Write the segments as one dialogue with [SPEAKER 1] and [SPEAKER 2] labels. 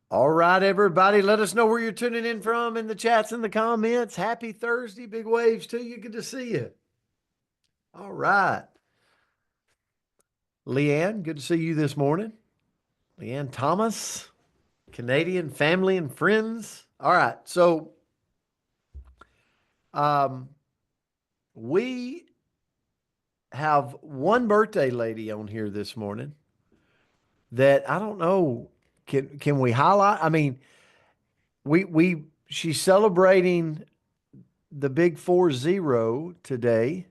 [SPEAKER 1] All right, everybody, let us know where you're tuning in from in the chats and the comments. Happy Thursday. Big waves to you. Good to see you. All right. Leanne, good to see you this morning. Leanne Thomas, Canadian family and friends. All right. So, um, we have one birthday lady on here this morning that I don't know. Can we highlight? I mean, she's celebrating the big 40 today.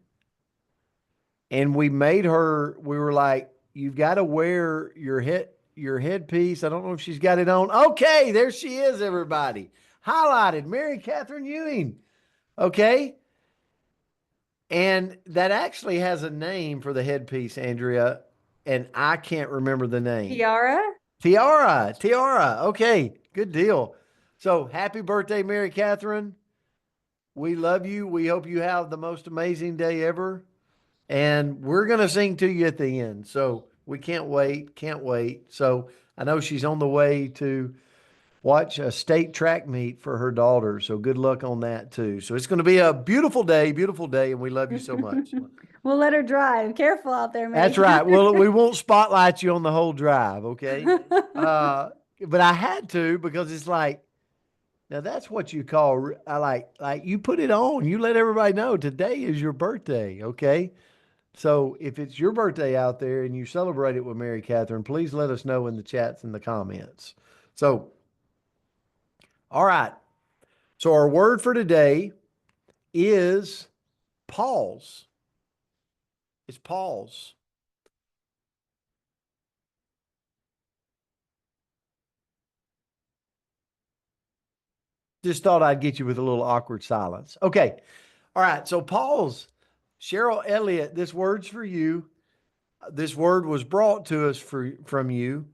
[SPEAKER 1] And we made her, we were like, you've got to wear your headpiece. I don't know if she's got it on. Okay, there she is, everybody. Highlighted, Mary Catherine Ewing. Okay. And that actually has a name for the headpiece, Andrea, and I can't remember the name.
[SPEAKER 2] Tiara?
[SPEAKER 1] Tiara, Tiara. Okay, good deal. So happy birthday, Mary Catherine. We love you. We hope you have the most amazing day ever. And we're going to sing to you at the end. So we can't wait. Can't wait. So I know she's on the way to watch a state track meet for her daughter. So good luck on that too. So it's going to be a beautiful day, and we love you so much.
[SPEAKER 2] We'll let her drive. Careful out there, Mary
[SPEAKER 1] That's right.
[SPEAKER 2] Catherine.
[SPEAKER 1] Well, we won't spotlight you on the whole drive, okay? Uh, but I had to because it's like, now that's what you call I like you put it on. You let everybody know today is your birthday, okay? So if it's your birthday out there and you celebrate it with Mary Catherine, please let us know in the chats and the comments. So, all right. So our word for today is pause. It's pause. Just thought I'd get you with a little awkward silence. Okay. All right. So pause. Cheryl Elliott, this word's for you. This word was brought to us from you.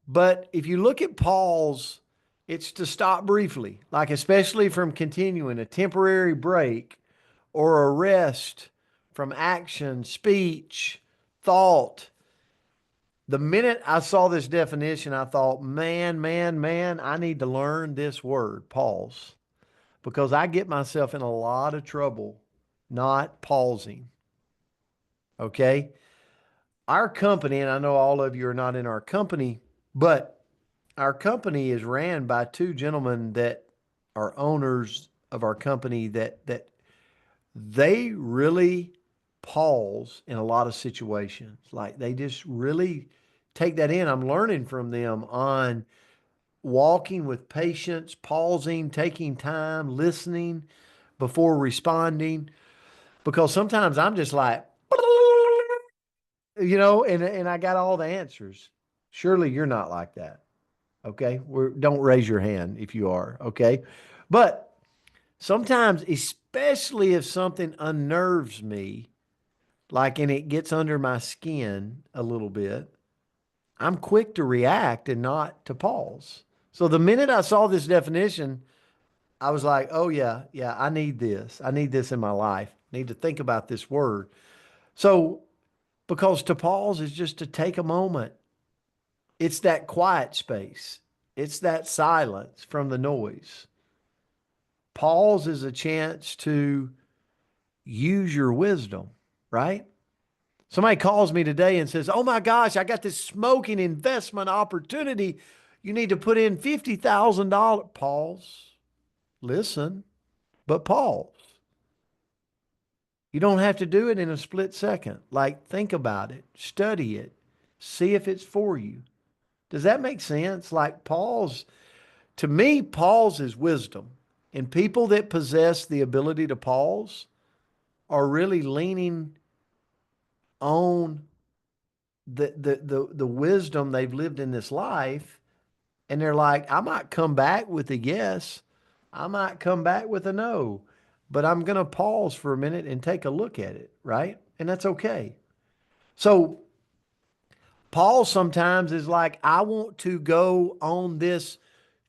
[SPEAKER 1] But if you look at pause, it's to stop briefly, like especially from continuing a temporary break or a rest from action, speech, thought. The minute I saw this definition, I thought, man, I need to learn this word, pause, because I get myself in a lot of trouble not pausing. Okay. Our company, and I know all of you are not in our company, but our company is ran by two gentlemen that are owners of our company that they really pause in a lot of situations. Like they just really take that in. I'm learning from them on walking with patience, pausing, taking time, listening before responding. Because sometimes I'm just like, and I got all the answers. Surely you're not like that. Okay. Don't raise your hand if you are. Okay. But sometimes, especially if something unnerves me, like, and it gets under my skin a little bit, I'm quick to react and not to pause. So the minute I saw this definition, I was like, oh, yeah, I need this. I need this in my life. I need to think about this word. So, because to pause is just to take a moment, it's that quiet space, it's that silence from the noise. Pause is a chance to use your wisdom, right? Somebody calls me today and says, oh my gosh, I got this smoking investment opportunity. You need to put in $50,000. Pause, listen, but pause. You don't have to do it in a split second. Like, think about it, study it, see if it's for you. Does that make sense? Like, pause. To me, pause is wisdom. And people that possess the ability to pause are really leaning on the wisdom they've lived in this life. And they're like, I might come back with a yes. I might come back with a no, but I'm going to pause for a minute and take a look at it. Right. And that's okay. So Paul sometimes is like, I want to go on this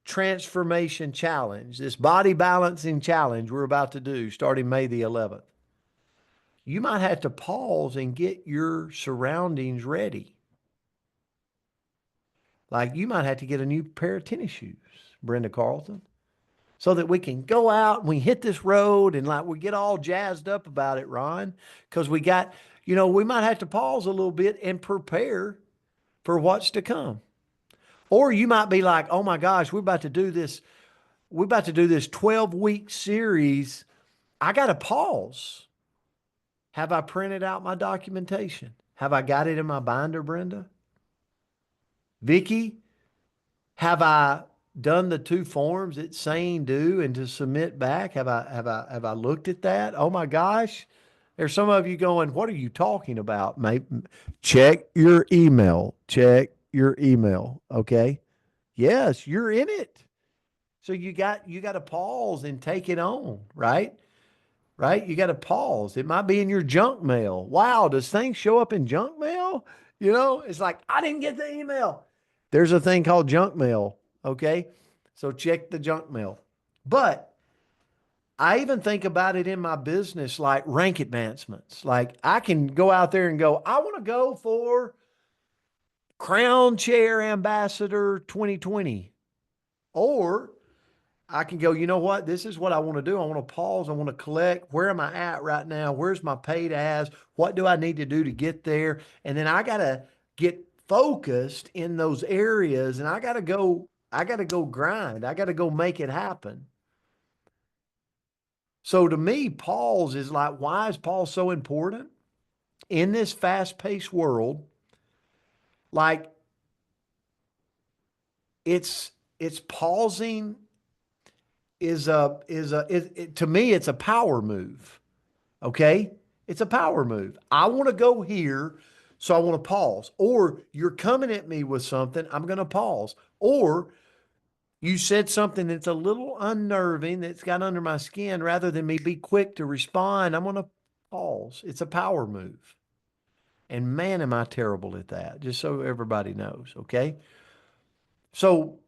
[SPEAKER 1] transformation challenge, this body balancing challenge we're about to do starting May the 11th. You might have to pause and get your surroundings ready. Like you might have to get a new pair of tennis shoes, Brenda Carlton, so that we can go out and we hit this road and like we get all jazzed up about it, Ron, because we got, we might have to pause a little bit and prepare for what's to come. Or you might be like, oh my gosh, we're about to do this. We're about to do this 12-week series. I got to pause. Have I printed out my documentation? Have I got it in my binder, Brenda? Vicky, have I done the 2 forms it's saying do and to submit back? Have I looked at that? Oh my gosh. There's some of you going, what are you talking about? Maybe check your email. Check your email. Okay. Yes, you're in it. So you got to pause and take it on, right? Right? You got to pause. It might be in your junk mail. Wow, does things show up in junk mail? It's like I didn't get the email. There's a thing called junk mail, okay? So check the junk mail. But I even think about it in my business like rank advancements. Like I can go out there and go, I want to go for Crown Chair Ambassador 2020. Or I can go, you know what? This is what I want to do. I want to pause. I want to collect. Where am I at right now? Where's my paid ads? What do I need to do to get there? And then I got to get focused in those areas and I got to go grind. I got to go make it happen. So to me, pause is like, why is pause so important? In this fast-paced world, like it's pausing to me, it's a power move. Okay. It's a power move. I want to go here. So I want to pause. Or you're coming at me with something. I'm going to pause. Or you said something that's a little unnerving that's got under my skin. Rather than me be quick to respond, I'm going to pause. It's a power move. And man, am I terrible at that, just so everybody knows. Okay. So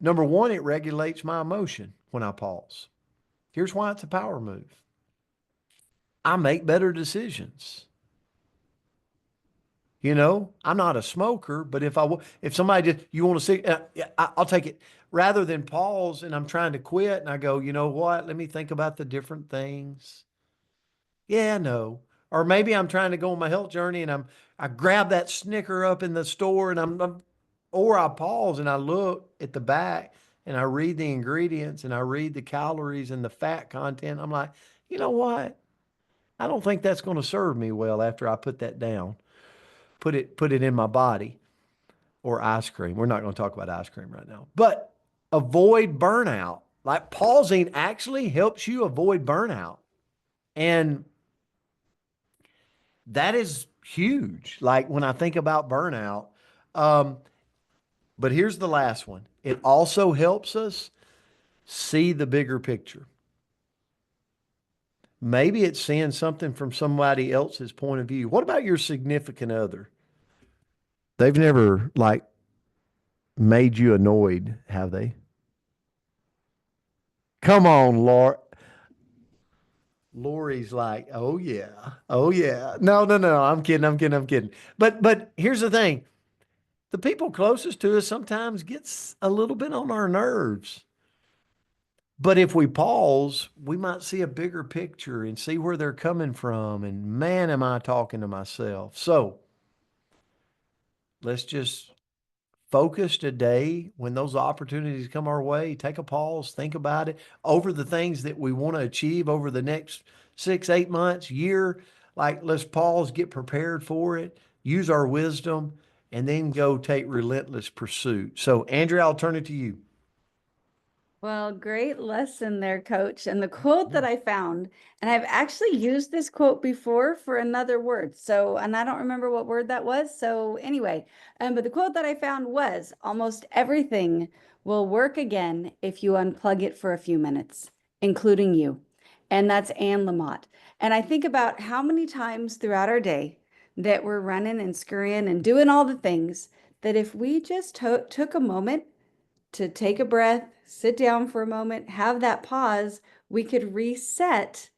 [SPEAKER 1] number one, it regulates my emotion when I pause. Here's why it's a power move. I make better decisions. I'm not a smoker, but if somebody just, you want to see, yeah, I'll take it. Rather than pause and I'm trying to quit and I go, you know what? Let me think about the different things. Yeah, no. Or maybe I'm trying to go on my health journey and I grab that Snicker up in the store and or I pause and I look at the back and I read the ingredients and I read the calories and the fat content. I'm like, you know what? I don't think that's going to serve me well after I put that down, put it in my body. Or ice cream. We're not going to talk about ice cream right now, but avoid burnout. Like pausing actually helps you avoid burnout. And that is huge. Like when I think about burnout, um, but here's the last one. It also helps us see the bigger picture. Maybe it's seeing something from somebody else's point of view. What about your significant other? They've never like made you annoyed, have they? Come on, Laura. Lori's like, oh yeah, oh yeah. No, no, no. I'm kidding. I'm kidding. I'm kidding. But here's the thing: the people closest to us sometimes gets a little bit on our nerves. But if we pause, we might see a bigger picture and see where they're coming from. And man, am I talking to myself? So let's just focus today when those opportunities come our way. Take a pause, think about it over the things that we want to achieve over the next 6, 8 months, year. Like, let's pause, get prepared for it, use our wisdom, and then go take relentless pursuit. So, Andrea, I'll turn it to you.
[SPEAKER 2] Well, great lesson there, coach. And the quote that I found, and I've actually used this quote before for another word. So, and I don't remember what word that was. So, anyway, but the quote that I found was almost everything will work again if you unplug it for a few minutes, including you. And that's Anne Lamott. And I think about how many times throughout our day that we're running and scurrying and doing all the things that if we just took a moment to take a breath, sit down for a moment, have that pause, we could reset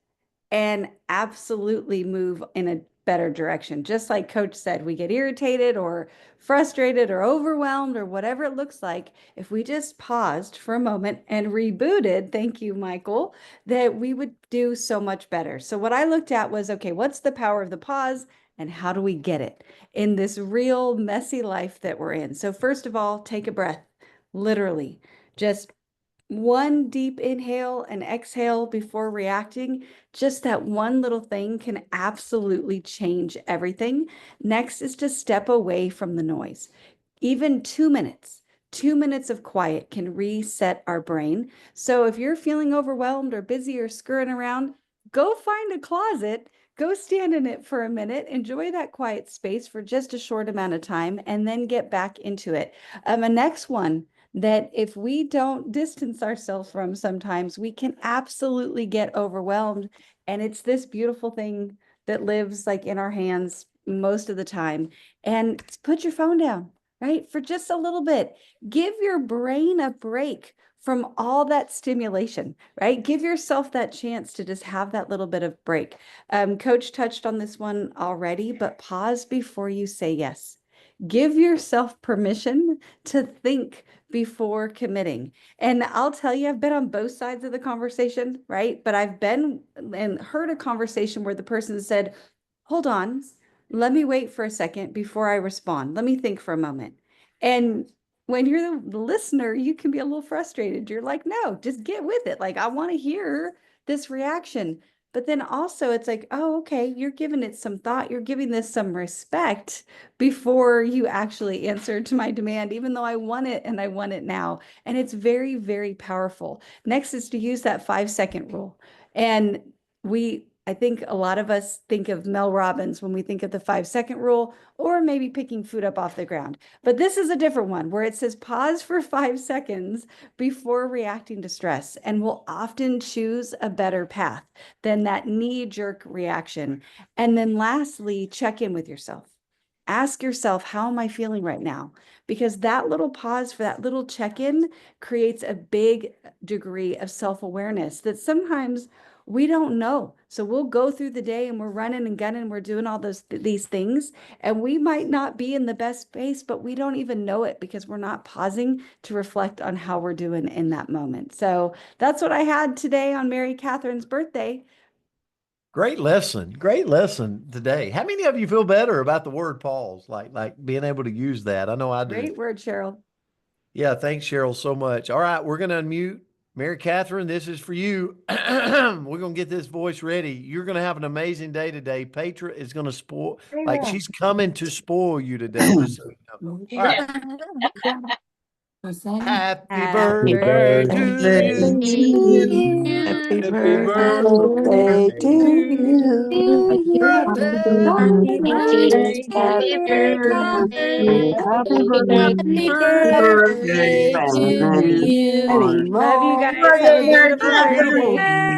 [SPEAKER 2] and absolutely move in a better direction. Just like Coach said, we get irritated or frustrated or overwhelmed or whatever it looks like. If we just paused for a moment and rebooted, thank you, Michael, that we would do so much better. So what I looked at was, okay, what's the power of the pause and how do we get it in this real messy life that we're in? So first of all, take a breath, literally. Just one deep inhale and exhale before reacting. Just that one little thing can absolutely change everything. Next is to step away from the noise. Even 2 minutes. 2 minutes of quiet can reset our brain. So if you're feeling overwhelmed or busy or scurrying around, go find a closet, go stand in it for a minute, enjoy that quiet space for just a short amount of time, and then get back into it. A next one that if we don't distance ourselves from sometimes, we can absolutely get overwhelmed. And it's this beautiful thing that lives like in our hands most of the time. And put your phone down, right? For just a little bit. Give your brain a break from all that stimulation, right? Give yourself that chance to just have that little bit of break. Coach touched on this one already, but pause before you say yes. Give yourself permission to think before committing. And I'll tell you, I've been on both sides of the conversation, right? But I've been and heard a conversation where the person said, hold on, let me wait for a second before I respond. Let me think for a moment. And when you're the listener, you can be a little frustrated. You're like, no, just get with it. Like, I want to hear this reaction. But then also it's like, oh, okay, you're giving it some thought. You're giving this some respect before you actually answer to my demand, even though I want it and I want it now. And it's very, very powerful. Next is to use that 5-second rule. And I think a lot of us think of Mel Robbins when we think of the 5-second rule, or maybe picking food up off the ground. But this is a different one where it says pause for 5 seconds before reacting to stress, and we'll often choose a better path than that knee-jerk reaction. And then lastly, check in with yourself. Ask yourself, how am I feeling right now? Because that little pause for that little check-in creates a big degree of self-awareness that sometimes we don't know. So we'll go through the day and we're running and gunning, we're doing all these things, and we might not be in the best space, but we don't even know it because we're not pausing to reflect on how we're doing in that moment. So that's what I had today on Mary Catherine's birthday.
[SPEAKER 1] Great lesson today. How many of you feel better about the word pause, like being able to use that? I know I do.
[SPEAKER 2] Great word, Cheryl.
[SPEAKER 1] Yeah, thanks, Cheryl, so much. All right, we're going to unmute Mary Catherine. This is for you. We're going to get this voice ready. You're going to have an amazing day today. Petra is going to spoil, like she's coming to spoil you today. Just so you know. All right. Happy birthday to you.
[SPEAKER 3] Happy
[SPEAKER 1] Happy
[SPEAKER 3] birthday
[SPEAKER 1] birthday
[SPEAKER 3] to
[SPEAKER 1] to
[SPEAKER 3] you.
[SPEAKER 1] you.
[SPEAKER 3] Happy birthday,
[SPEAKER 4] Happy birthday,
[SPEAKER 3] happy
[SPEAKER 4] happy birthday to
[SPEAKER 3] birthday,
[SPEAKER 4] you.
[SPEAKER 3] many
[SPEAKER 2] Love you
[SPEAKER 3] more.
[SPEAKER 2] guys. Have a beautiful
[SPEAKER 1] Beautiful.
[SPEAKER 2] birthday.